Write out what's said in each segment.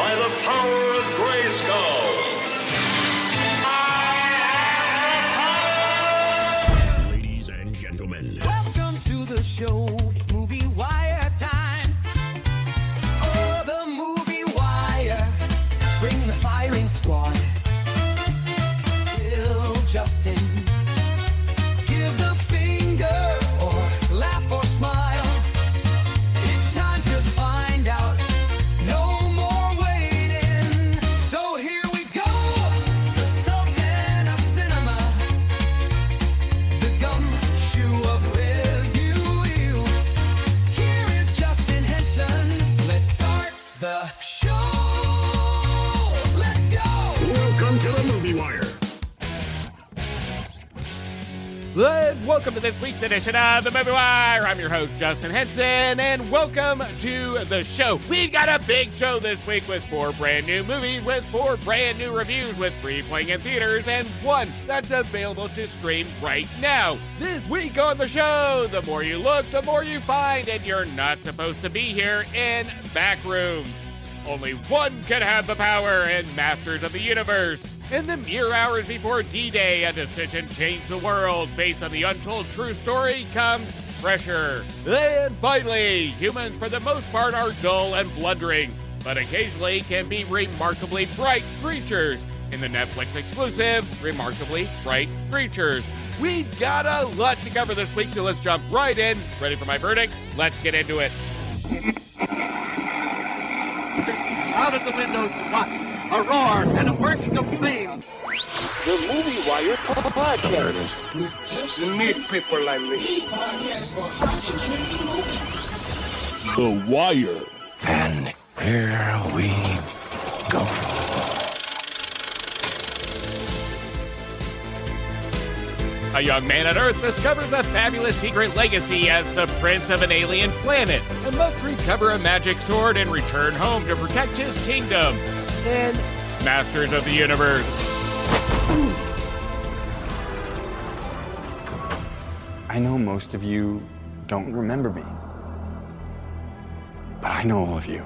by the power of Grayskull. Ladies and gentlemen, welcome to the show. It's Movie Wire time. Oh, the Movie Wire. Bring the firing squad. Bill, Justin. Give the finger or laugh or smile. It's time to find out. No more waiting. So here we go. The Sultan of Cinema. The gumshoe of review. Here is Justin Henson. Let's start the show. Let's go. welcome to the Movie Wire. And welcome to this week's edition of the Movie Wire. I'm your host, Justin Henson, and welcome to the show. We've got a big show this week with 4 brand new movies, with 4 brand new reviews, with 3 playing in theaters, and 1 that's available to stream right now. This week on the show, the more you look, the more you find, and you're not supposed to be here in Backrooms. Only one can have the power in Masters of the Universe. In the mere hours before D-Day, a decision changed the world. Based on the untold true story comes pressure. And finally, humans for the most part are dull and blundering, but occasionally can be remarkably bright creatures. In the Netflix exclusive, Remarkably Bright Creatures. We've got a lot to cover this week, so let's jump right in. Ready for my verdict? Let's get into it. Out of the windows to watch a roar and a bursting of flames. The Movie Wire podcast. There it is. With just meet people like me. The Wire. And here we go. A young man on Earth discovers a fabulous secret legacy as the prince of an alien planet and must recover a magic sword and return home to protect his kingdom. In Masters of the Universe. I know most of you don't remember me, but I know all of you.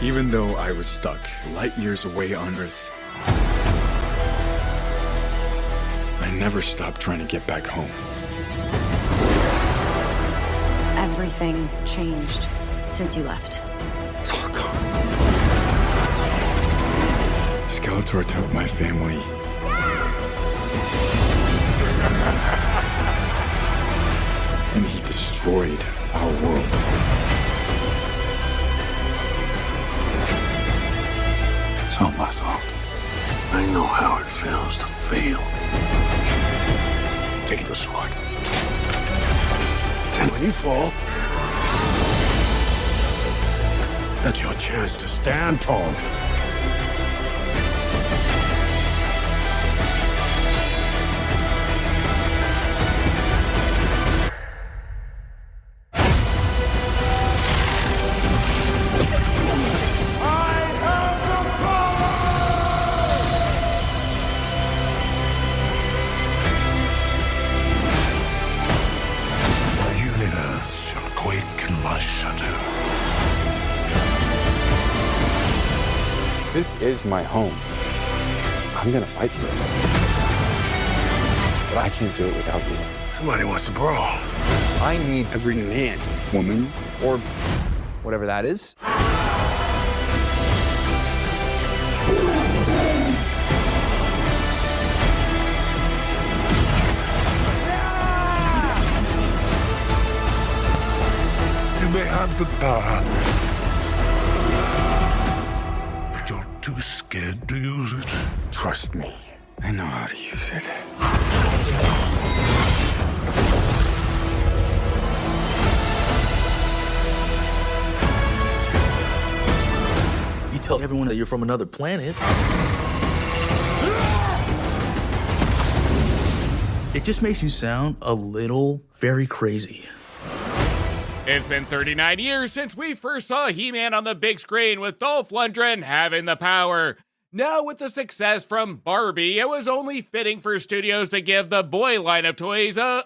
Even though I was stuck light years away on Earth, I never stopped trying to get back home. Everything changed since you left. It's all gone. Skeletor took my family. And he destroyed our world. It's all my fault. I know how it feels to fail. Take the sword. And when you fall, that's your chance to stand tall. This is my home. I'm gonna fight for it. But I can't do it without you. Somebody wants to brawl. I need every man, woman, or whatever that is. You may have the power, but you're too scared to use it. Trust me, I know how to use it. You tell everyone that you're from another planet. It just makes you sound a little very crazy. It's been 39 years since we first saw He-Man on the big screen with Dolph Lundgren having the power. Now, with the success from Barbie, it was only fitting for studios to give the boy line of toys a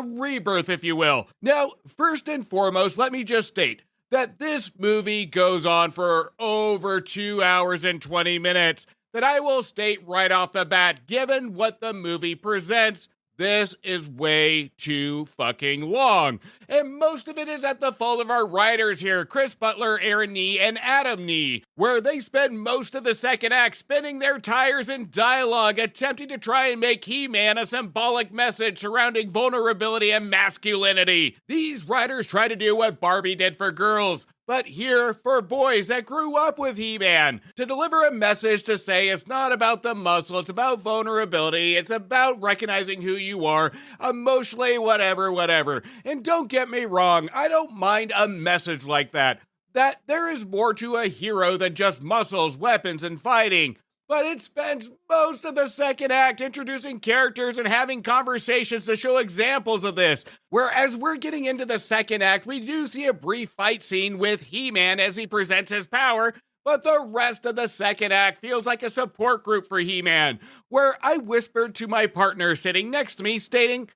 rebirth, if you will. Now, first and foremost, let me just state that this movie goes on for over 2 hours and 20 minutes. That I will state right off the bat, given what the movie presents, this is way too fucking long. And most of it is at the fault of our writers here, Chris Butler, Aaron Nee, and Adam Nee, where they spend most of the second act spinning their tires in dialogue, attempting to try and make He-Man a symbolic message surrounding vulnerability and masculinity. These writers try to do what Barbie did for girls, but here for boys that grew up with He-Man, to deliver a message to say it's not about the muscle, it's about vulnerability, it's about recognizing who you are, emotionally, whatever. And don't get me wrong, I don't mind a message like that there is more to a hero than just muscles, weapons, and fighting. But it spends most of the second act introducing characters and having conversations to show examples of this. Whereas we're getting into the second act, we do see a brief fight scene with He-Man as he presents his power, but the rest of the second act feels like a support group for He-Man, where I whispered to my partner sitting next to me, stating,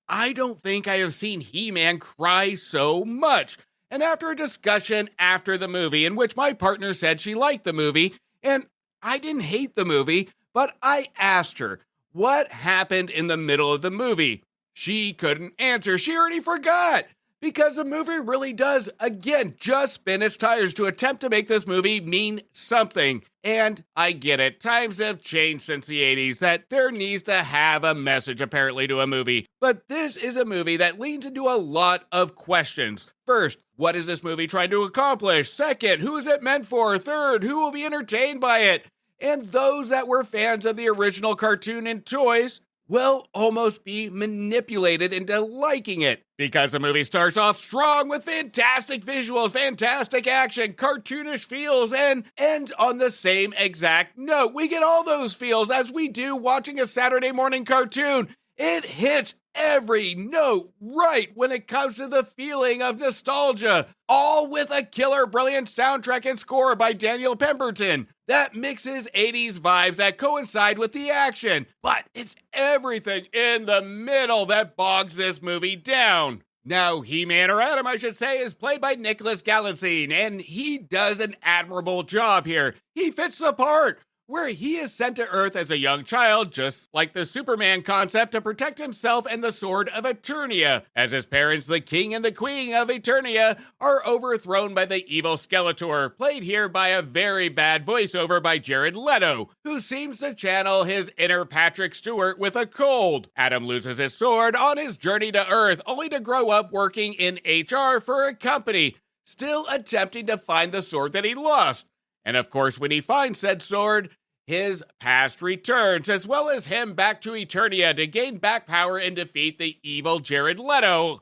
I don't think I have seen He-Man cry so much. And after a discussion after the movie, in which my partner said she liked the movie, and I didn't hate the movie, but I asked her, what happened in the middle of the movie? She couldn't answer. She already forgot. Because the movie really does, again, just spin its tires to attempt to make this movie mean something. And I get it. Times have changed since the 80s, that there needs to have a message, apparently, to a movie. But this is a movie that leans into a lot of questions. First, what is this movie trying to accomplish? Second, who is it meant for? Third, who will be entertained by it? And those that were fans of the original cartoon and toys will almost be manipulated into liking it. Because the movie starts off strong with fantastic visuals, fantastic action, cartoonish feels, and ends on the same exact note. We get all those feels as we do watching a Saturday morning cartoon. It hits every note right when it comes to the feeling of nostalgia, all with a killer brilliant soundtrack and score by Daniel Pemberton that mixes 80s vibes that coincide with the action. But it's everything in the middle that bogs this movie down. Now, He-Man, or Adam, I should say, is played by Nicholas Galitzine, and he does an admirable job here. He fits the part, where he is sent to Earth as a young child, just like the Superman concept, to protect himself and the Sword of Eternia, as his parents, the King and the Queen of Eternia, are overthrown by the evil Skeletor, played here by a very bad voiceover by Jared Leto, who seems to channel his inner Patrick Stewart with a cold. Adam loses his sword on his journey to Earth, only to grow up working in HR for a company, still attempting to find the sword that he lost. And of course, when he finds said sword, his past returns, as well as him back to Eternia to gain back power and defeat the evil evil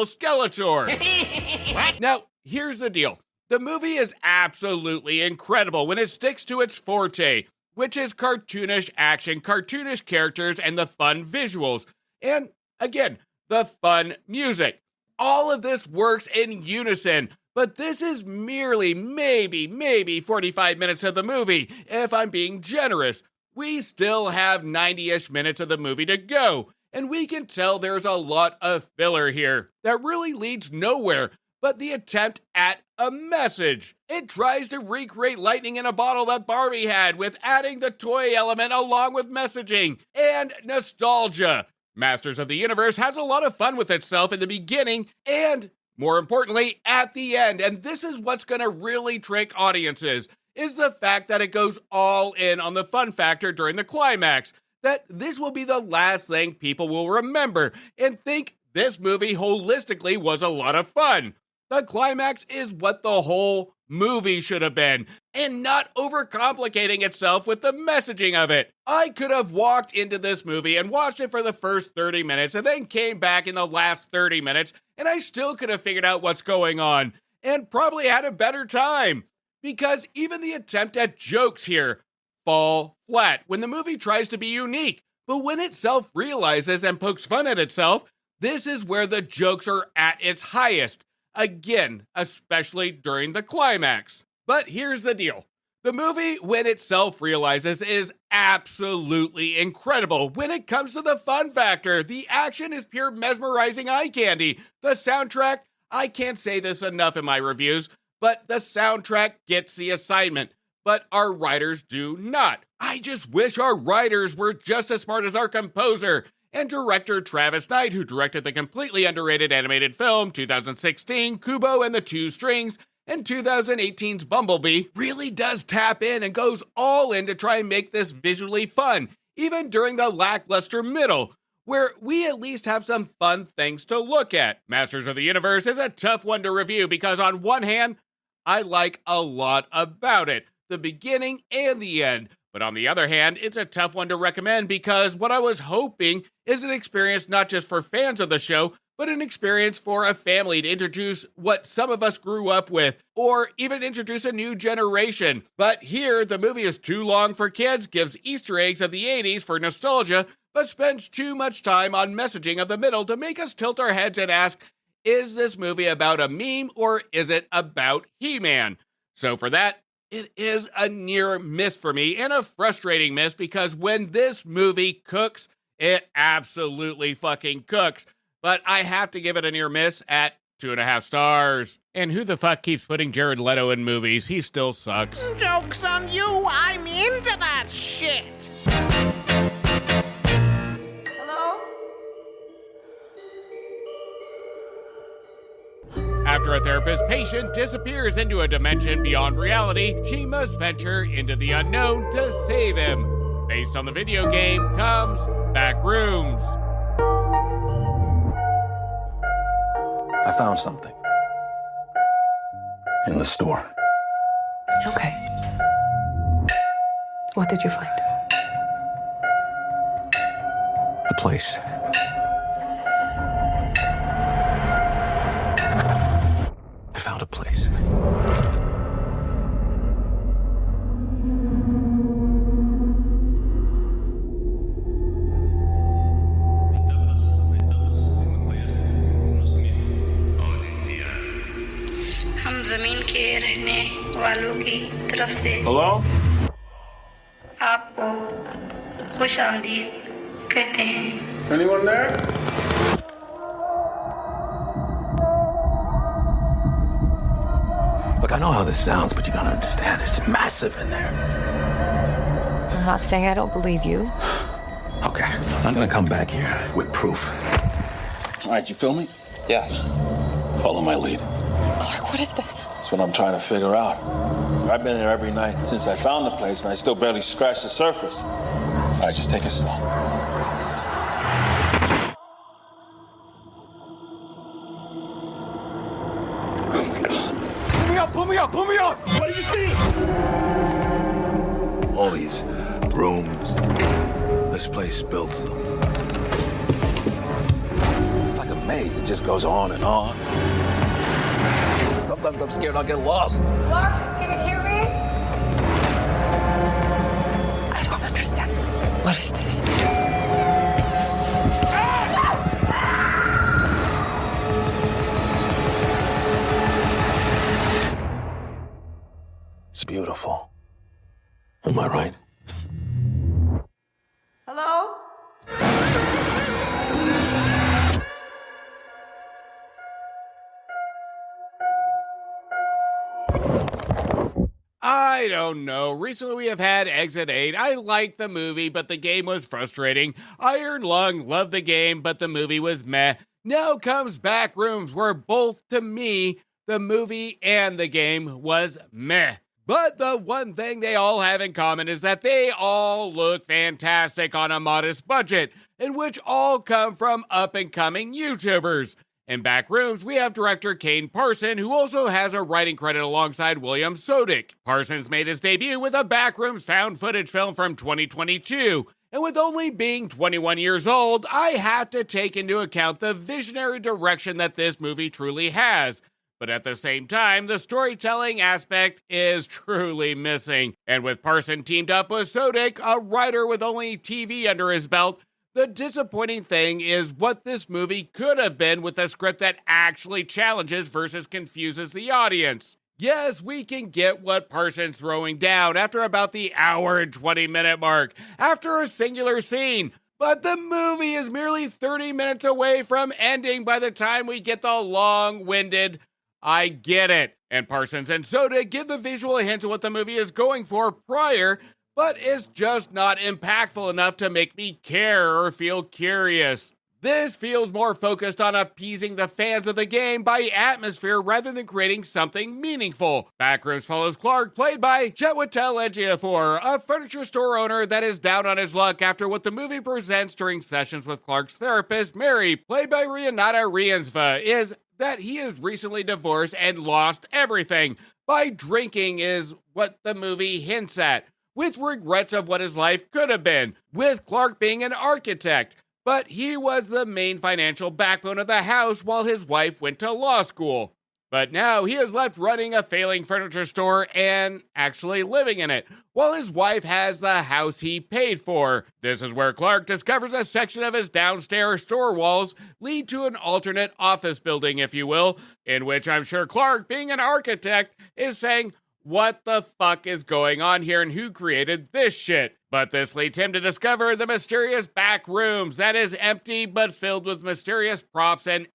Skeletor. Now, here's the deal. The movie is absolutely incredible when it sticks to its forte, which is cartoonish action, cartoonish characters, and the fun visuals. And, again, the fun music. All of this works in unison. But this is merely maybe 45 minutes of the movie, if I'm being generous. We still have 90-ish minutes of the movie to go, and we can tell there's a lot of filler here that really leads nowhere but the attempt at a message. It tries to recreate lightning in a bottle that Barbie had, with adding the toy element along with messaging and nostalgia. Masters of the Universe has a lot of fun with itself in the beginning and, more importantly, at the end. And this is what's going to really trick audiences, is the fact that it goes all in on the fun factor during the climax. That this will be the last thing people will remember and think this movie holistically was a lot of fun. The climax is what the whole movie should have been, and not overcomplicating itself with the messaging of it. I could have walked into this movie and watched it for the first 30 minutes and then came back in the last 30 minutes, and I still could have figured out what's going on and probably had a better time. Because even the attempt at jokes here fall flat when the movie tries to be unique. But when it self-realizes and pokes fun at itself, this is where the jokes are at its highest. Again, especially during the climax. But here's the deal. The movie, when it self-realizes, is absolutely incredible. When it comes to the fun factor, the action is pure mesmerizing eye candy. The soundtrack, I can't say this enough in my reviews, but the soundtrack gets the assignment, but our writers do not. I just wish our writers were just as smart as our composer. And director Travis Knight, who directed the completely underrated animated film 2016, Kubo and the Two Strings, and 2018's Bumblebee, really does tap in and goes all in to try and make this visually fun, even during the lackluster middle, where we at least have some fun things to look at. Masters of the Universe is a tough one to review because on one hand, I like a lot about it, the beginning and the end. But on the other hand, it's a tough one to recommend because what I was hoping is an experience not just for fans of the show, but an experience for a family to introduce what some of us grew up with, or even introduce a new generation. But here, the movie is too long for kids, gives Easter eggs of the 80s for nostalgia, but spends too much time on messaging of the middle to make us tilt our heads and ask, is this movie about a meme or is it about He-Man? So for that, it is a near miss for me, and a frustrating miss because when this movie cooks, it absolutely fucking cooks. But I have to give it a near miss at 2.5 stars. And who the fuck keeps putting Jared Leto in movies? He still sucks. Joke's on you, I'm into that shit. Hello? After a therapist's patient disappears into a dimension beyond reality, she must venture into the unknown to save him. Based on the video game comes Backrooms. I found something. In the store. Okay. What did you find? The place. I found a place. हम जमीन के रहने वालों की तरफ से Hello? आपको खुश आमदीद कहते हैं। Anyone there? Look, I know how this sounds, but you gotta understand, it's massive in there. I'm not saying I don't believe you. Okay, I'm gonna come back here with proof. All right, you feel me? Yeah. Follow my lead. Clark, what is this? That's what I'm trying to figure out. I've been here every night since I found the place, and I still barely scratched the surface. All right, just take it slow. Oh my God. Pull me up, pull me up, pull me up! What do you see? All these rooms. This place builds them. It's like a maze. It just goes on and on. Sometimes I'm scared I'll get lost. Clark, can you hear me? I don't understand. What is this? It's beautiful. Am I right? Hello? I don't know. Recently we have had Exit 8. I liked the movie, but the game was frustrating. Iron Lung loved the game, but the movie was meh. Now comes Backrooms, where both, to me, the movie and the game was meh. But the one thing they all have in common is that they all look fantastic on a modest budget, in which all come from up-and-coming YouTubers. In Backrooms, we have director Kane Parson, who also has a writing credit alongside William Sodick. Parsons made his debut with a Backrooms found footage film from 2022, and with only being 21 years old, I have to take into account the visionary direction that this movie truly has. But at the same time, the storytelling aspect is truly missing. And with Parson teamed up with Sodick, a writer with only TV under his belt, the disappointing thing is what this movie could have been with a script that actually challenges versus confuses the audience. Yes, we can get what Parsons throwing down after about the hour and 20-minute mark, after a singular scene. But the movie is merely 30 minutes away from ending by the time we get the long-winded, I get it, and Parsons and Soda give the visual hint of what the movie is going for prior, but it's just not impactful enough to make me care or feel curious. This feels more focused on appeasing the fans of the game by atmosphere rather than creating something meaningful. Backrooms follows Clark, played by Chiwetel Ejiofor, a furniture store owner that is down on his luck after what the movie presents during sessions with Clark's therapist, Mary, played by Renata Riensva, is that he is recently divorced and lost everything. By drinking is what the movie hints at, with regrets of what his life could have been, with Clark being an architect. But he was the main financial backbone of the house while his wife went to law school. But now he is left running a failing furniture store and actually living in it, while his wife has the house he paid for. This is where Clark discovers a section of his downstairs store walls lead to an alternate office building, if you will, in which I'm sure Clark, being an architect, is saying, what the fuck is going on here and who created this shit? But this leads him to discover the mysterious back rooms that is empty but filled with mysterious props and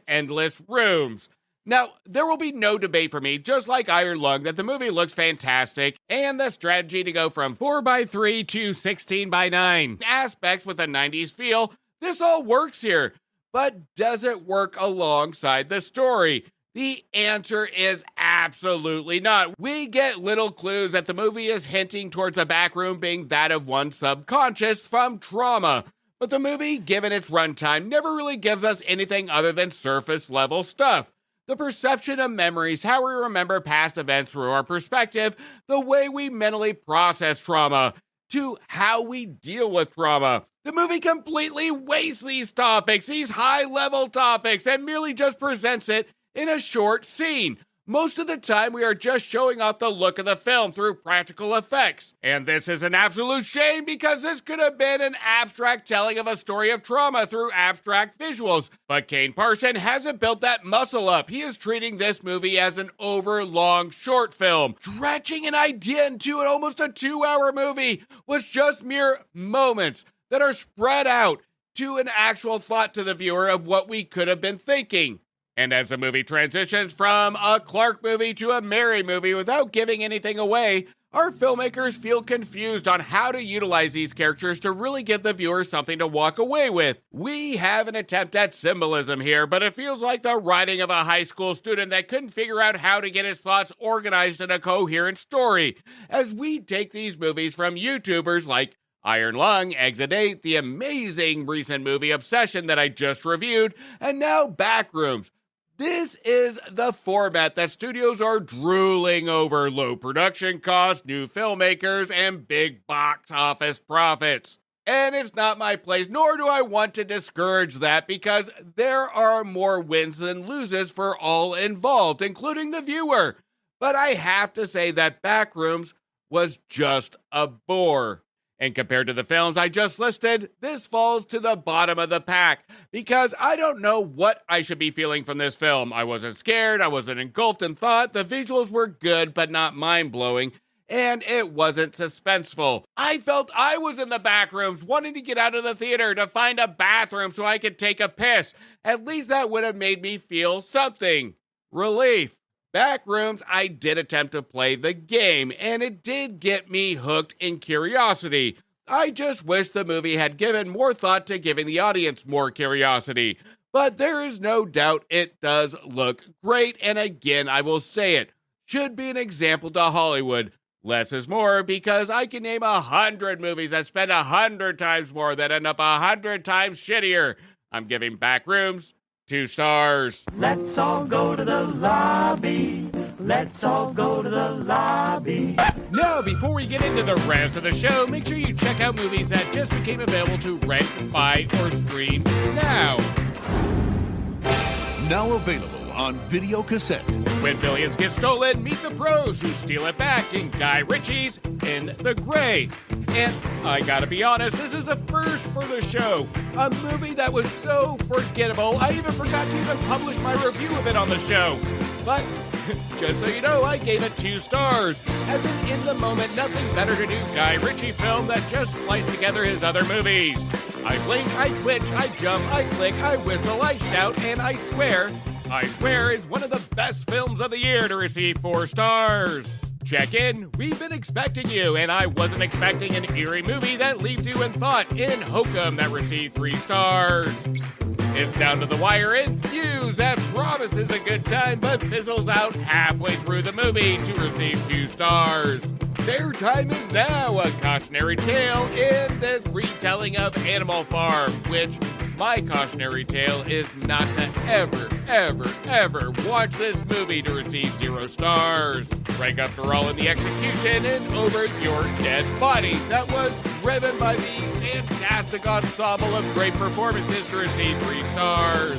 endless rooms. Now, there will be no debate for me, just like Iron Lung, that the movie looks fantastic, and the strategy to go from 4:3 to 16:9 aspects with a 90s feel, this all works here. But does it work alongside the story? The answer is absolutely not. We get little clues that the movie is hinting towards the back room being that of one's subconscious from trauma. But the movie, given its runtime, never really gives us anything other than surface level stuff. The perception of memories, how we remember past events through our perspective, the way we mentally process trauma, to how we deal with trauma. The movie completely wastes these topics, these high-level topics, and merely just presents it in a short scene. Most of the time, we are just showing off the look of the film through practical effects. And this is an absolute shame because this could have been an abstract telling of a story of trauma through abstract visuals. But Kane Parson hasn't built that muscle up. He is treating this movie as an overlong short film. Stretching an idea into almost a 2-hour movie was just mere moments that are spread out to an actual thought to the viewer of what we could have been thinking. And as the movie transitions from a Clark movie to a Mary movie without giving anything away, our filmmakers feel confused on how to utilize these characters to really give the viewer something to walk away with. We have an attempt at symbolism here, but it feels like the writing of a high school student that couldn't figure out how to get his thoughts organized in a coherent story. As we take these movies from YouTubers like Iron Lung, Exit 8, the amazing recent movie Obsession that I just reviewed, and now Backrooms. This is the format that studios are drooling over: low production costs, new filmmakers, and big box office profits. And it's not my place, nor do I want to discourage that, because there are more wins than loses for all involved, including the viewer. But I have to say that Backrooms was just a bore. And compared to the films I just listed, this falls to the bottom of the pack, because I don't know what I should be feeling from this film. I wasn't scared, I wasn't engulfed in thought, the visuals were good but not mind-blowing, and it wasn't suspenseful. I felt I was in the back rooms, wanting to get out of the theater to find a bathroom so I could take a piss. At least that would have made me feel something. Relief. Backrooms, I did attempt to play the game, and it did get me hooked in curiosity. I just wish the movie had given more thought to giving the audience more curiosity. But there is no doubt it does look great, and again, I will say it, should be an example to Hollywood. Less is more, because I can name 100 movies that spend 100 times more that end up 100 times shittier. I'm giving Backrooms 2 stars. Let's all go to the lobby. Let's all go to the lobby. Now, before we get into the rest of the show, make sure you check out movies that just became available to rent, buy, or stream now. Now available on video cassette. When billions get stolen, meet the pros who steal it back in Guy Ritchie's In the Gray. And I gotta be honest, this is a first for the show. A movie that was so forgettable, I even forgot to even publish my review of it on the show. But Just so you know, I gave it 2 stars. As in the moment, nothing better to do Guy Ritchie film that just spliced together his other movies. I blink, I twitch, I jump, I click, I whistle, I shout, and I swear is one of the best films of the year to receive 4 stars. Check in, we've been expecting you, and I wasn't expecting an eerie movie that leaves you in thought in Hokum that received 3 stars. It's Down to the Wire and Fuse that promises a good time but fizzles out halfway through the movie to receive 2 stars. Their Time Is Now, a cautionary tale in this retelling of Animal Farm, which my cautionary tale is not to ever watch this movie to receive 0 stars. Rank up the role in the execution and over your dead body that was driven by the fantastic ensemble of great performances to receive 3 stars.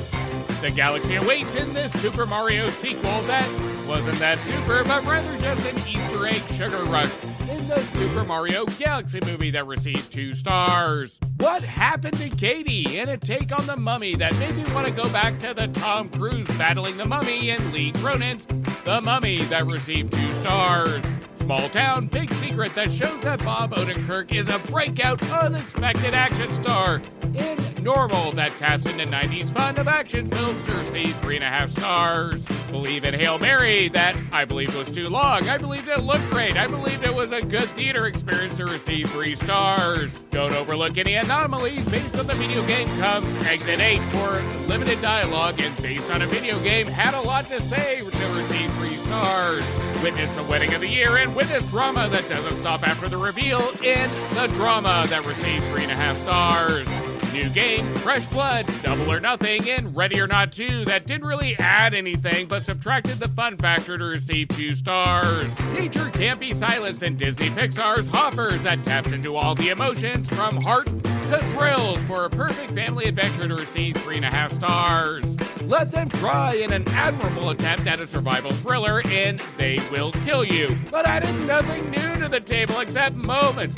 The galaxy awaits in this Super Mario sequel that wasn't that super, but rather just an Easter egg sugar rush in the Super Mario Galaxy movie that received 2 stars. What Happened to Katie, and a take on The Mummy that made me want to go back to the Tom Cruise battling the Mummy and Lee Cronin's The Mummy that received 2 stars. Small Town, Big Secret that shows that Bob Odenkirk is a breakout, unexpected action star. In Normal that taps into 90s fun of action films to receive 3.5 stars. Believe in Hail Mary that I believed was too long. I believed it looked great. I believed it was a good theater experience to receive 3 stars. Don't overlook any anomalies. Based on the video game comes Exit 8 for limited dialogue and based on a video game had a lot to say to receive 3 stars. Witness the Wedding of the Year and witness drama that doesn't stop after the reveal in The Drama that received 3.5 stars. New game, Fresh Blood, Double or Nothing, and Ready or Not 2 that didn't really add anything but subtracted the fun factor to receive 2 stars. Nature Can't Be Silenced in Disney Pixar's Hoppers that taps into all the emotions from heart to thrills for a perfect family adventure to receive 3.5 stars. Let Them Try in an admirable attempt at a survival thriller in They Will Kill You, but added nothing new to the table except moments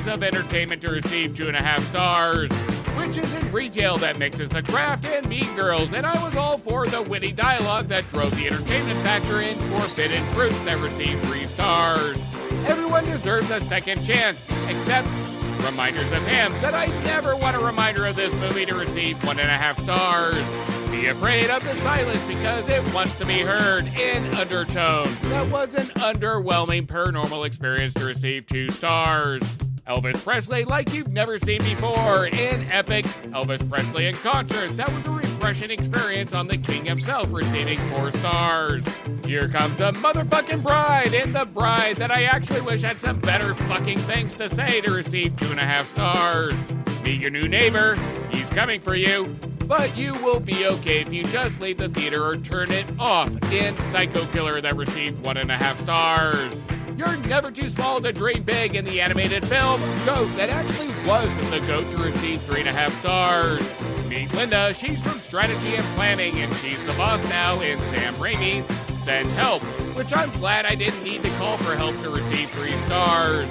of entertainment to receive 2.5 stars. Witches in Retail that mixes The Craft and Mean Girls, and I was all for the witty dialogue that drove the entertainment factor in Forbidden Fruit that received 3 stars. Everyone deserves a second chance, except Reminders of Him that I never want a reminder of this movie to receive 1.5 stars. Be Afraid of the Silence because it wants to be heard in Undertone. That was an underwhelming paranormal experience to receive 2 stars. Elvis Presley like you've never seen before in Epic Elvis Presley in Concert. That was a refreshing experience on the King himself receiving 4 stars. Here Comes a Motherfucking Bride in The Bride that I actually wish had some better fucking things to say to receive 2.5 stars. Meet Your New Neighbor, He's Coming for You. But you will be okay if you just leave the theater or turn it off in Psycho Killer that received 1.5 stars. You're Never Too Small to Dream Big in the animated film Goat that actually was the GOAT to receive 3.5 stars. Meet Linda, she's from Strategy and Planning and she's the boss now in Sam Raimi's Send Help, which I'm glad I didn't need to call for help to receive 3 stars.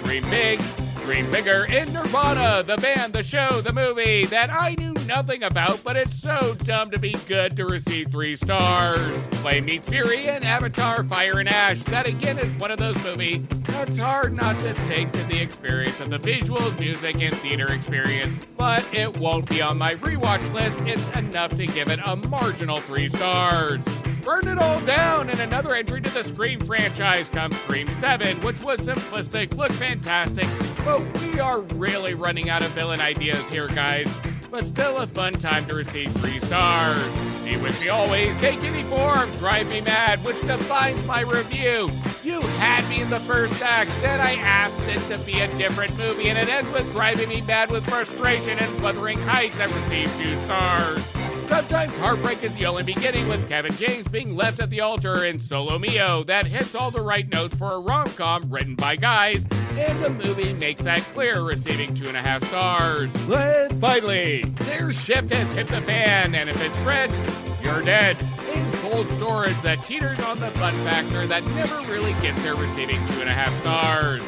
Dream Big, Dream Bigger in Nirvana, the band, the show, the movie that I knew nothing about, but it's so dumb to be good to receive 3 stars. Flame Meets Fury and Avatar Fire and Ash, that again is one of those movies that's hard not to take to the experience of the visuals, music, and theater experience, but it won't be on my rewatch list. It's enough to give it a marginal 3 stars. Burn It All Down, and another entry to the Scream franchise comes Scream 7, which was simplistic, looked fantastic, but we are really running out of villain ideas here, guys. But still a fun time to receive 3 stars. Be With Me Always, Take Any Form, Drive Me Mad, which defines my review. You had me in the first act, then I asked it to be a different movie, and it ends with driving me mad with frustration and Wuthering Heights that received 2 stars. Sometimes heartbreak is the only beginning, with Kevin James being left at the altar in Solo Mio that hits all the right notes for a rom-com written by guys, and the movie makes that clear, receiving 2.5 stars. And finally, their shift has hit the fan, and if it spreads, you're dead. In Cold Storage that teeters on the fun factor that never really gets there, receiving 2.5 stars.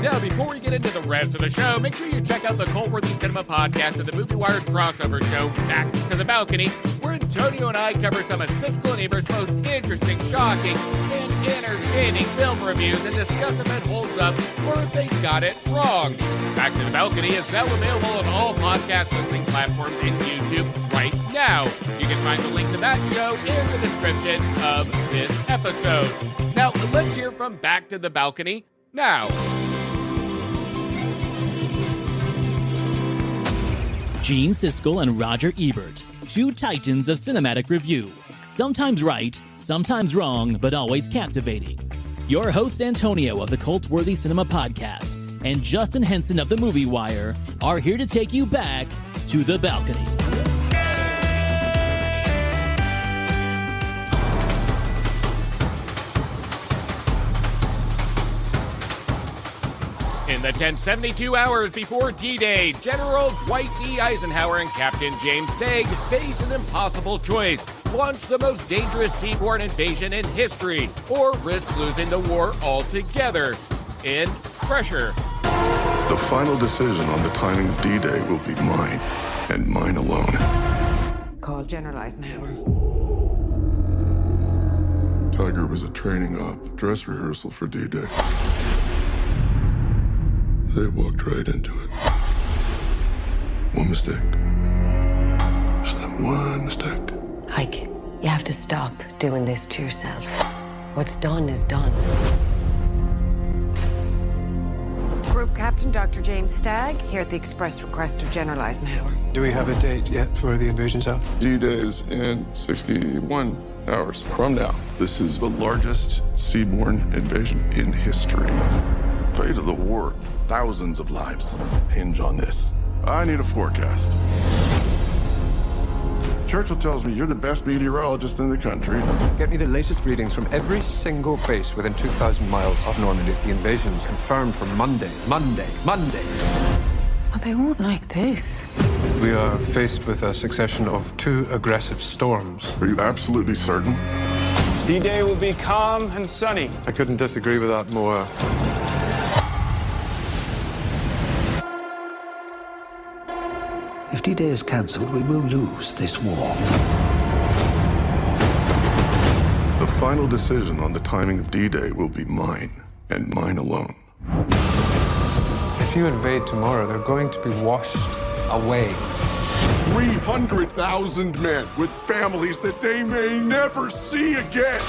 Now, before we get into the rest of the show, make sure you check out the Cult-Worthy Cinema podcast and the Movie Wire's crossover show, Back to the Balcony, where Antonio and I cover some of Siskel and Ebert's most interesting, shocking, and entertaining film reviews and discuss if it holds up or if they got it wrong. Back to the Balcony is now available on all podcast listening platforms and YouTube right now. You can find the link to that show in the description of this episode. Now, let's hear from Back to the Balcony now. Gene Siskel and Roger Ebert, two titans of cinematic review. Sometimes right, sometimes wrong, but always captivating. Your host Antonio of the Cult-Worthy Cinema podcast and Justin Henson of the Movie Wire are here to take you back to the balcony. In the 1072 hours before D-Day, General Dwight D. Eisenhower and Captain James Stagg face an impossible choice: launch the most dangerous seaborne invasion in history, or risk losing the war altogether. In Pressure. The final decision on the timing of D-Day will be mine, and mine alone. Call General Eisenhower. Tiger was a training op, dress rehearsal for D-Day. They walked right into it. One mistake. Just that one mistake. Ike, you have to stop doing this to yourself. What's done is done. Group Captain Dr. James Stagg, here at the express request of General Eisenhower. Do we have a date yet for the invasion's out? D-Day is in 61 hours from now. This is the largest seaborne invasion in history. Fate of the war, thousands of lives hinge on this. I need a forecast. Churchill tells me you're the best meteorologist in the country. Get me the latest readings from every single base within 2,000 miles of Normandy. The invasion's confirmed for Monday. Oh, they won't like this. We are faced with a succession of two aggressive storms. Are you absolutely certain? D-Day will be calm and sunny. I couldn't disagree with that more. If D-Day is cancelled, we will lose this war. The final decision on the timing of D-Day will be mine, and mine alone. If you invade tomorrow, they're going to be washed away. 300,000 men with families that they may never see again.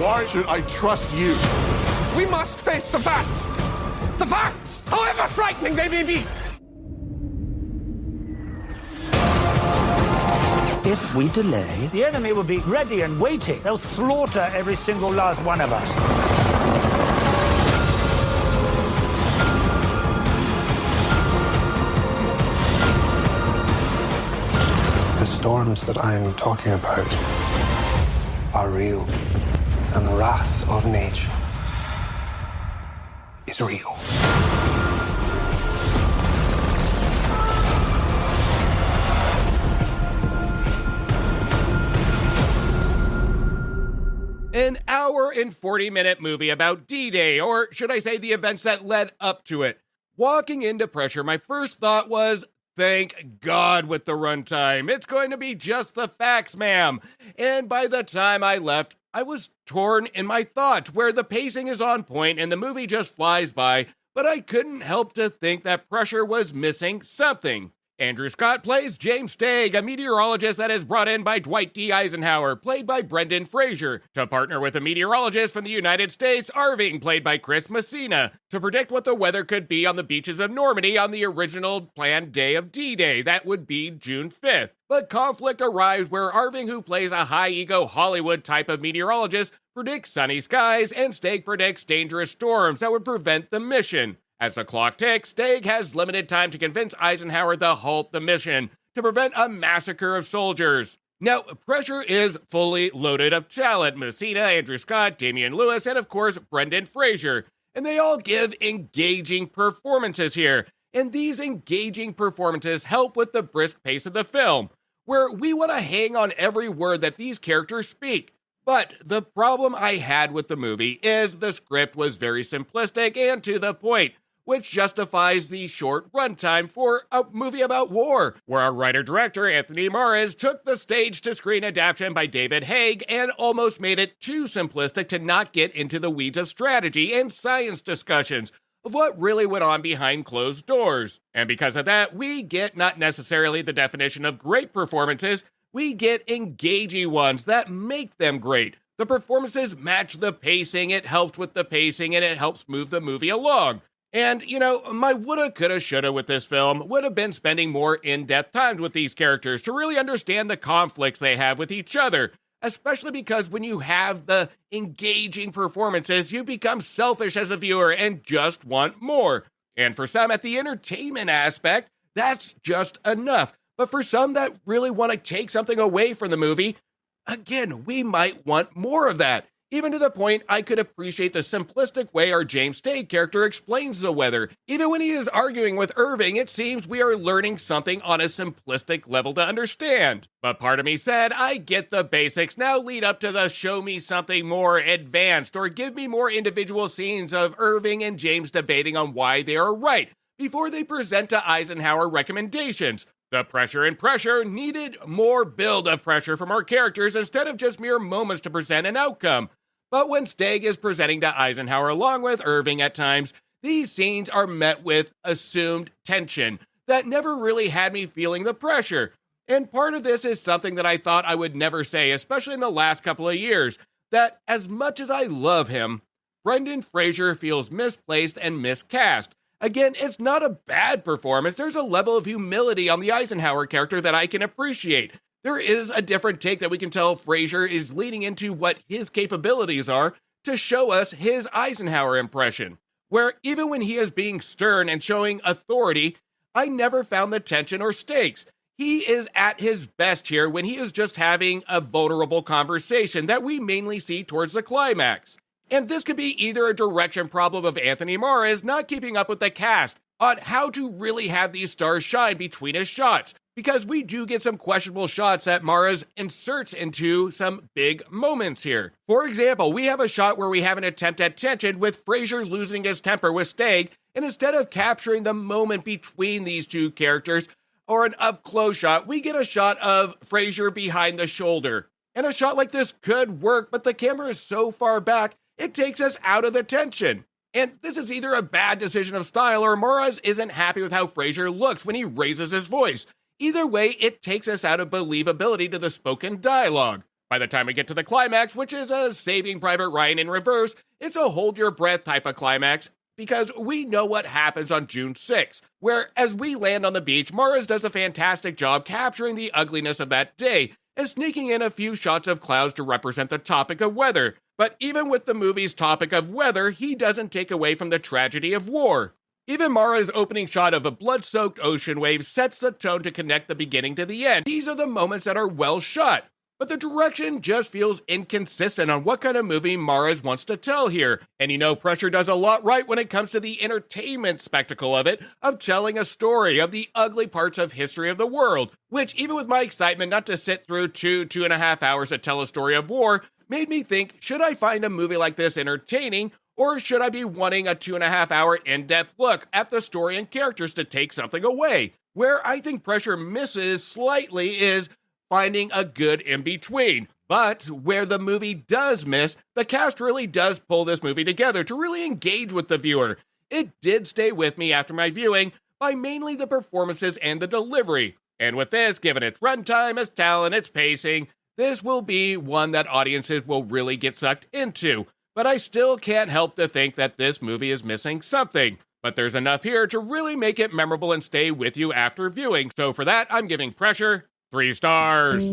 Why should I trust you? We must face the facts! The facts, however frightening they may be! If we delay, the enemy will be ready and waiting. They'll slaughter every single last one of us. The storms that I'm talking about are real, and the wrath of nature is real. An hour and 40-minute movie about D-Day, or should I say the events that led up to it. Walking into Pressure, my first thought was, thank God with the runtime. It's going to be just the facts, ma'am. And by the time I left, I was torn in my thoughts, where the pacing is on point and the movie just flies by, but I couldn't help to think that Pressure was missing something. Andrew Scott plays James Stagg, a meteorologist that is brought in by Dwight D. Eisenhower, played by Brendan Fraser, to partner with a meteorologist from the United States, Irving, played by Chris Messina, to predict what the weather could be on the beaches of Normandy on the original planned day of D-Day. That would be June 5th. But conflict arrives where Irving, who plays a high-ego Hollywood type of meteorologist, predicts sunny skies, and Stagg predicts dangerous storms that would prevent the mission. As the clock ticks, Stagg has limited time to convince Eisenhower to halt the mission, to prevent a massacre of soldiers. Now, Pressure is fully loaded of talent: Messina, Andrew Scott, Damian Lewis, and of course, Brendan Fraser. And they all give engaging performances here. And these engaging performances help with the brisk pace of the film, where we want to hang on every word that these characters speak. But the problem I had with the movie is the script was very simplistic and to the point, which justifies the short runtime for a movie about war, where our writer-director Anthony Mares took the stage-to-screen adaptation by David Haig and almost made it too simplistic to not get into the weeds of strategy and science discussions of what really went on behind closed doors. And because of that, we get not necessarily the definition of great performances, we get engaging ones that make them great. The performances match the pacing, it helps with the pacing, and it helps move the movie along. And, you know, my woulda, coulda, shoulda with this film would have been spending more in-depth time with these characters to really understand the conflicts they have with each other, especially because when you have the engaging performances, you become selfish as a viewer and just want more. And for some, at the entertainment aspect, that's just enough. But for some that really want to take something away from the movie, again, we might want more of that. Even to the point I could appreciate the simplistic way our James Stagg character explains the weather. Even when he is arguing with Irving, it seems we are learning something on a simplistic level to understand. But part of me said, I get the basics, now lead up to the show me something more advanced or give me more individual scenes of Irving and James debating on why they are right before they present to Eisenhower recommendations. The pressure needed more build of pressure from our characters instead of just mere moments to present an outcome. But when Stagg is presenting to Eisenhower along with Irving at times, these scenes are met with assumed tension that never really had me feeling the pressure. And part of this is something that I thought I would never say, especially in the last couple of years, that as much as I love him, Brendan Fraser feels misplaced and miscast. Again, it's not a bad performance. There's a level of humility on the Eisenhower character that I can appreciate. There is a different take that we can tell Fraser is leaning into what his capabilities are to show us his Eisenhower impression, where even when he is being stern and showing authority, I never found the tension or stakes. He is at his best here when he is just having a vulnerable conversation that we mainly see towards the climax. And this could be either a direction problem of Anthony Mares not keeping up with the cast on how to really have these stars shine between his shots, because we do get some questionable shots that Mares inserts into some big moments here. For example, we have a shot where we have an attempt at tension with Fraser losing his temper with Stagg, and instead of capturing the moment between these two characters or an up-close shot, we get a shot of Fraser behind the shoulder. And a shot like this could work, but the camera is so far back, it takes us out of the tension. And this is either a bad decision of style or Mares isn't happy with how Fraser looks when he raises his voice. Either way, it takes us out of believability to the spoken dialogue. By the time we get to the climax, which is a Saving Private Ryan in reverse, it's a hold your breath type of climax because we know what happens on June 6th, where as we land on the beach, Mares does a fantastic job capturing the ugliness of that day and sneaking in a few shots of clouds to represent the topic of weather. But even with the movie's topic of weather, he doesn't take away from the tragedy of war. Even Mara's opening shot of a blood-soaked ocean wave sets the tone to connect the beginning to the end. These are the moments that are well shot, but the direction just feels inconsistent on what kind of movie Mares wants to tell here. And you know, Pressure does a lot right when it comes to the entertainment spectacle of it, of telling a story of the ugly parts of history of the world, which even with my excitement not to sit through 2.5 hours to tell a story of war, made me think, should I find a movie like this entertaining, or should I be wanting a 2.5 hour in-depth look at the story and characters to take something away? Where I think Pressure misses slightly is finding a good in-between. But where the movie does miss, the cast really does pull this movie together to really engage with the viewer. It did stay with me after my viewing by mainly the performances and the delivery. And with this, given its runtime, its talent, its pacing, this will be one that audiences will really get sucked into. But I still can't help to think that this movie is missing something. But there's enough here to really make it memorable and stay with you after viewing. So for that, I'm giving Pressure 3 stars.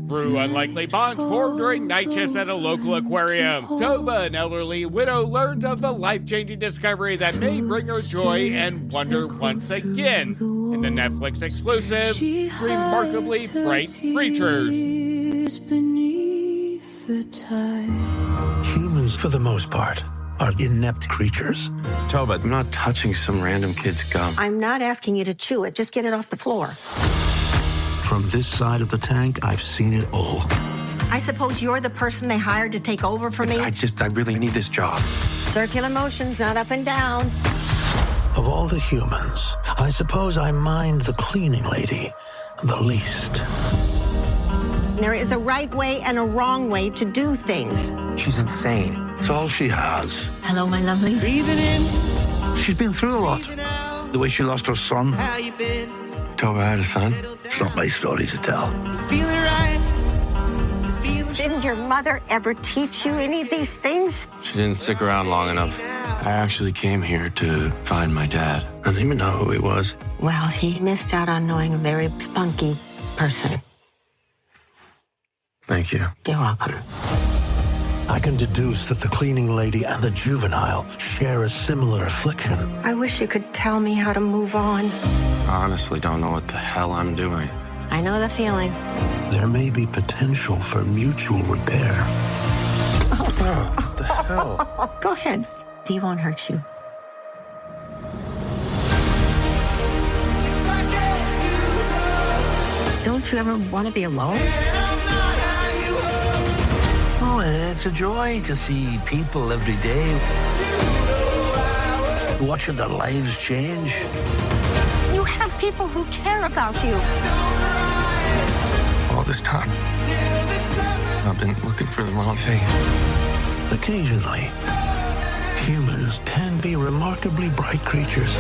Through unlikely bonds formed during night shifts at a local aquarium, Tova, an elderly widow, learns of the life-changing discovery that may bring her joy and wonder once again. In the Netflix exclusive, Remarkably Bright Creatures. Humans, for the most part, are inept creatures. Tova, I'm not touching some random kid's gum. I'm not asking you to chew it. Just get it off the floor. From this side of the tank, I've seen it all. I suppose you're the person they hired to take over for me? I really need this job. Circular motions, not up and down. Of all the humans, I suppose I mind the cleaning lady the least. There is a right way and a wrong way to do things. She's insane. It's all she has. Hello, my lovelies. Breathing in. She's been through a lot. The way she lost her son. How you been? Tova had a son. It's not my story to tell. Feeling right? Didn't your mother ever teach you any of these things? She didn't stick around long enough. I actually came here to find my dad. I didn't even know who he was. Well, he missed out on knowing a very spunky person. Thank you. You're welcome. I can deduce that the cleaning lady and the juvenile share a similar affliction. I wish you could tell me how to move on. I honestly don't know what the hell I'm doing. I know the feeling. There may be potential for mutual repair. What the hell? Go ahead. He won't hurt you. Don't you ever want to be alone? Oh, it's a joy to see people every day. Watching their lives change. You have people who care about you. All this time, I've been looking for the wrong thing. Occasionally, humans can be remarkably bright creatures.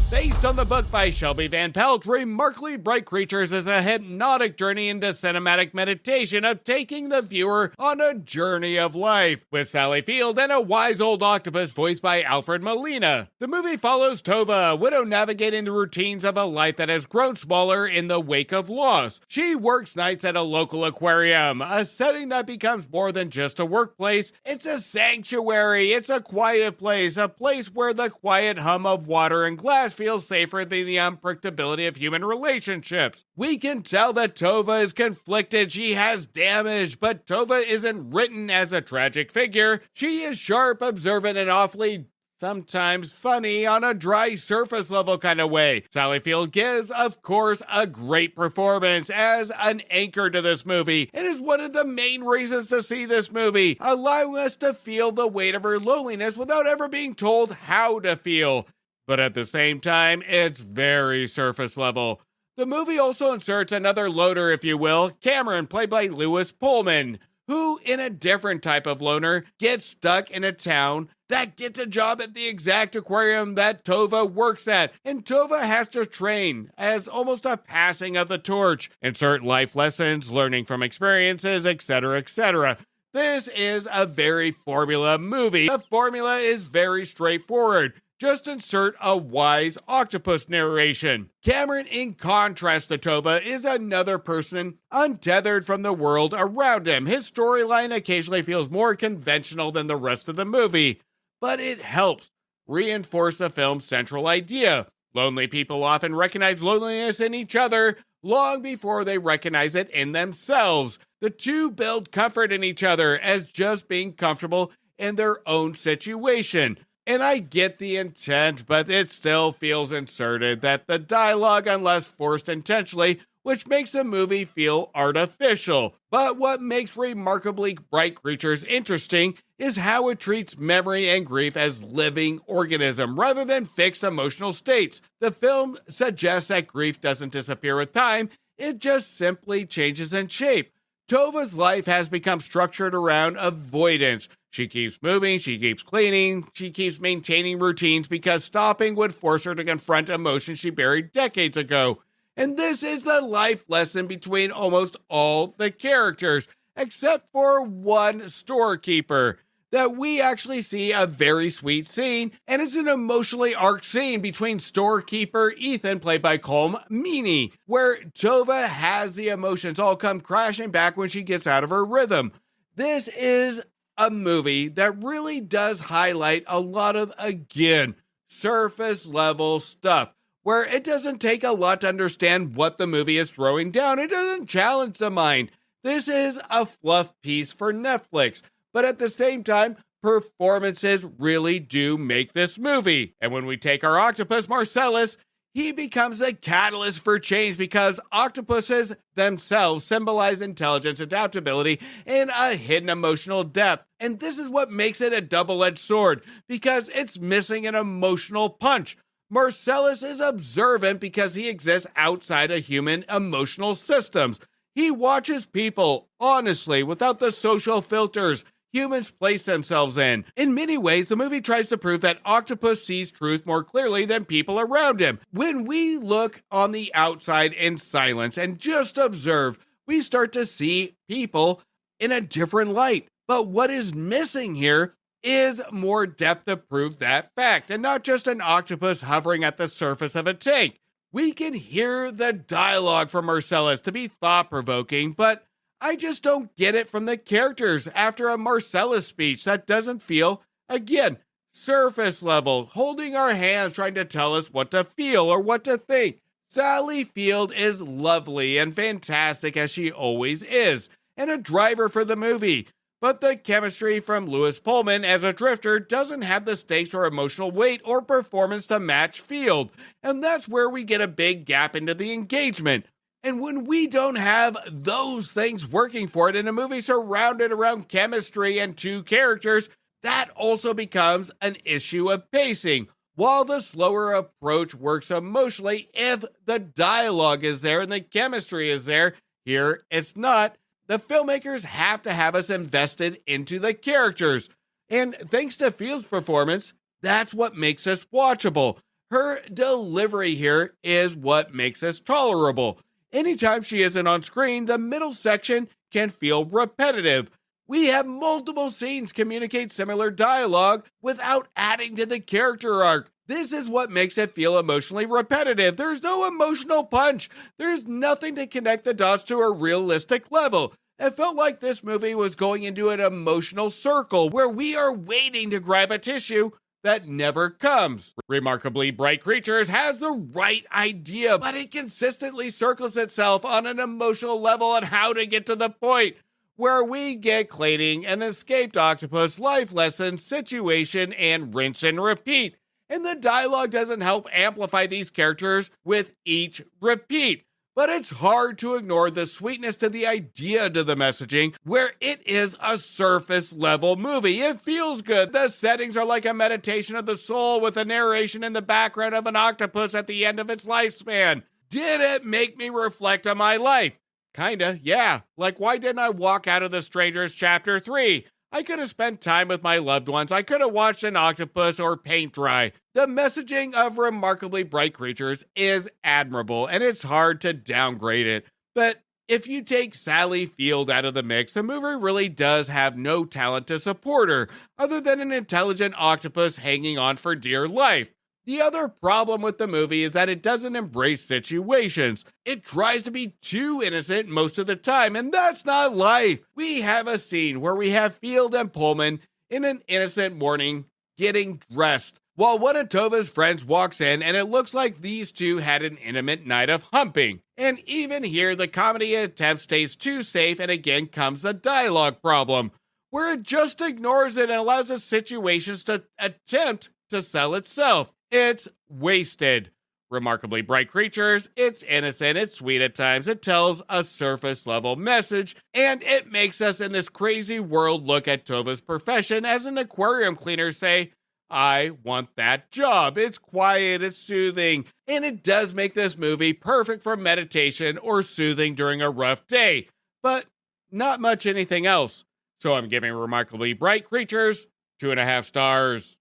Based on the book by Shelby Van Pelt, Remarkably Bright Creatures is a hypnotic journey into cinematic meditation of taking the viewer on a journey of life, with Sally Field and a wise old octopus voiced by Alfred Molina. The movie follows Tova, a widow navigating the routines of a life that has grown smaller in the wake of loss. She works nights at a local aquarium, a setting that becomes more than just a workplace. It's a sanctuary, it's a quiet place, a place where the quiet hum of water and glass feels safer than the unpredictability of human relationships. We can tell that Tova is conflicted, she has damage, but Tova isn't written as a tragic figure. She is sharp, observant, and awfully sometimes funny on a dry surface level kind of way. Sally Field gives, of course, a great performance as an anchor to this movie. It is one of the main reasons to see this movie, allowing us to feel the weight of her loneliness without ever being told how to feel. But at the same time, it's very surface level. The movie also inserts another loner, if you will, Cameron, played by Lewis Pullman, who, in a different type of loner, gets stuck in a town that gets a job at the exact aquarium that Tova works at, and Tova has to train as almost a passing of the torch, insert life lessons, learning from experiences, etc., etc. This is a very formula movie. The formula is very straightforward. Just insert a wise octopus narration. Cameron, in contrast to Tova, is another person untethered from the world around him. His storyline occasionally feels more conventional than the rest of the movie, but it helps reinforce the film's central idea. Lonely people often recognize loneliness in each other long before they recognize it in themselves. The two build comfort in each other as just being comfortable in their own situation. And I get the intent, but it still feels inserted that the dialogue, unless forced intentionally, which makes the movie feel artificial. But what makes Remarkably Bright Creatures interesting is how it treats memory and grief as living organism rather than fixed emotional states. The film suggests that grief doesn't disappear with time, it just simply changes in shape. Tova's life has become structured around avoidance. She keeps moving, she keeps cleaning, she keeps maintaining routines because stopping would force her to confront emotions she buried decades ago. And this is the life lesson between almost all the characters, except for one storekeeper, that we actually see a very sweet scene, and it's an emotionally arced scene between storekeeper Ethan, played by Colm Meaney, where Tova has the emotions all come crashing back when she gets out of her rhythm. This is a movie that really does highlight a lot of, again, surface level stuff, where it doesn't take a lot to understand what the movie is throwing down. It doesn't challenge the mind. This is a fluff piece for Netflix, but at the same time, performances really do make this movie. And when we take our octopus, Marcellus, he becomes a catalyst for change because octopuses themselves symbolize intelligence, adaptability, and a hidden emotional depth. And this is what makes it a double-edged sword, because it's missing an emotional punch. Marcellus is observant because he exists outside of human emotional systems. He watches people honestly without the social filters humans place themselves in. In many ways, the movie tries to prove that Octopus sees truth more clearly than people around him. When we look on the outside in silence and just observe, we start to see people in a different light. But what is missing here is more depth to prove that fact, and not just an octopus hovering at the surface of a tank. We can hear the dialogue from Marcellus to be thought-provoking, but I just don't get it from the characters after a Marcellus speech that doesn't feel, again, surface level, holding our hands trying to tell us what to feel or what to think. Sally Field is lovely and fantastic as she always is, and a driver for the movie. But the chemistry from Lewis Pullman as a drifter doesn't have the stakes or emotional weight or performance to match Field, and that's where we get a big gap into the engagement. And when we don't have those things working for it in a movie surrounded around chemistry and two characters, that also becomes an issue of pacing. While the slower approach works emotionally if the dialogue is there and the chemistry is there, here it's not. The filmmakers have to have us invested into the characters. And thanks to Field's performance, that's what makes us watchable. Her delivery here is what makes us tolerable. Anytime she isn't on screen, the middle section can feel repetitive. We have multiple scenes communicate similar dialogue without adding to the character arc. This is what makes it feel emotionally repetitive. There's no emotional punch. There's nothing to connect the dots to a realistic level. It felt like this movie was going into an emotional circle where we are waiting to grab a tissue that never comes. Remarkably Bright Creatures has the right idea, but it consistently circles itself on an emotional level on how to get to the point where we get cleaning an escaped octopus life lesson, situation, and rinse and repeat. And the dialogue doesn't help amplify these characters with each repeat. But it's hard to ignore the sweetness to the idea to the messaging, where it is a surface level movie. It feels good. The settings are like a meditation of the soul with a narration in the background of an octopus at the end of its lifespan. Did it make me reflect on my life? Kinda, yeah. Like, why didn't I walk out of The Strangers Chapter 3? I could have spent time with my loved ones. I could have watched an octopus or paint dry. The messaging of Remarkably Bright Creatures is admirable, and it's hard to downgrade it. But if you take Sally Field out of the mix, the movie really does have no talent to support her, other than an intelligent octopus hanging on for dear life. The other problem with the movie is that it doesn't embrace situations. It tries to be too innocent most of the time, and that's not life. We have a scene where we have Field and Pullman in an innocent morning getting dressed, while one of Tova's friends walks in, and it looks like these two had an intimate night of humping. And even here, the comedy attempt stays too safe, and again comes the dialogue problem, where it just ignores it and allows the situations to attempt to sell itself. It's wasted. Remarkably Bright Creatures, it's innocent, it's sweet at times, it tells a surface level message, and it makes us in this crazy world look at Tova's profession as an aquarium cleaner say, I want that job. It's quiet, it's soothing, and it does make this movie perfect for meditation or soothing during a rough day, but not much anything else. So I'm giving Remarkably Bright Creatures 2.5 stars.